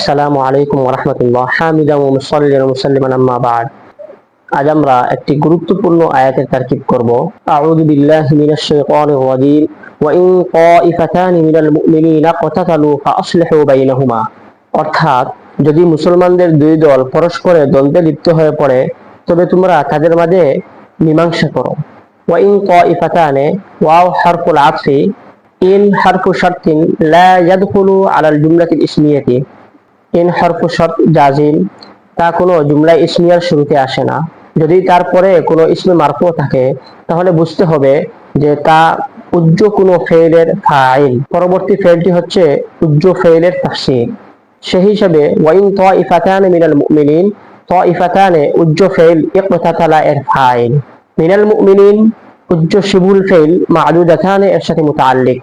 আসসালামু আলাইকুম ওয়া রাহমাতুল্লাহ। হামিদান ওয়া মুসাল্লিয়ান ওয়া মুসাল্লিমান আম্মা বা'দ। আজ আমরা একটি গুরুত্বপূর্ণ আয়াতের তারকিব করব। আউযু বিল্লাহি মিনাশ শাইতানির রাজীম। ওয়া ইন তাইফাতানি মিনাল মুমিনিনা ইকতাতালু ফাআসলিহু বাইনাহুমা। অর্থাৎ, যদি মুসলমানদের দুই দল পরস্পরে দ্বন্দ্বে লিপ্ত হয়ে পড়ে, তবে তোমরা তাদের মাঝে মীমাংসা করো। ওয়া ইন তাইফাতানি, ওয়াও হারফুল আতফি, ইন হারফু শারতিন লা ইয়াদখুলু আলাল জুমলাতিল ইসমিয়াতি। ইন হরফু শর্ত জাজিম, তা কোনো জুমলা ইসমিয়ার শুরুতে আসে না। যদি তারপরে কোনো ইসমে মারফু থাকে, তাহলে বুঝতে হবে যে তা উজ্জ কোনো ফেইলের ফাইল। পরবর্তী ফেইলটি হচ্ছে উজ্জ ফেইলের তাফসীর। সেই হিসাবে ওয়াইন তাইফাতানি মিনাল মুমিনিন, তাইফাতানি উজ্জ ফেইল ইকতাতালা এর ফাইল। মিনাল মুমিনিন উজ্জ শিবুল ফেইল মা'দুদাতানি এর সাথে মুতাআল্লিক।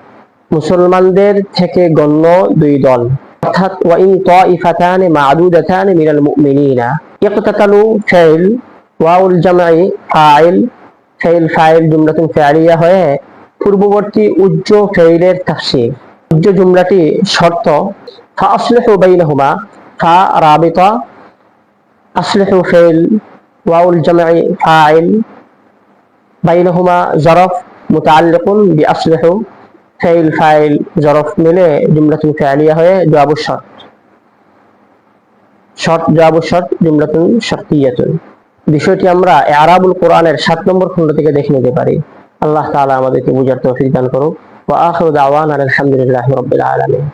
মুসলমানদের থেকে গণ্য দুই দল। অর্থাৎ ওয়াইন তাইফাতানি মা'দুদাতানি মিনাল মুমিনিনা, ইকতাতালু ফাইল, ওয়াউল জামঈ ফাইল, ফাইল জুমলাতুন ফি'লিয়া হয়ে পূর্ববর্তী উজ্জ ফাইলের তাফসীর। উজ্জ জুমলাটি শর্ত। ফাআসলিহু বাইনাহুমা, ফা রাবিতা, আসলিহু ফাইল, ওয়াউল জামঈ ফাইল, বাইনাহুমা জরফ মুতাআল্লিকুন বিআসলিহু, ফাইল জরফ মিলে জুমলাতুন ফি'লিয়া হয়ে জবাবু জবাবু শর্ত জুমলাতুন শর্তিয়াতুন। বিষয়টি আমরা ইআরাবুল কোরআনের 7 নম্বর খণ্ড থেকে দেখে নিতে পারি। আল্লাহ তাআলা আমাদেরকে বুঝার তৌফিক দান করুন। ওয়া আখিরু দাওয়ানা আলহামদুলিল্লাহি রাব্বিল আলামিন।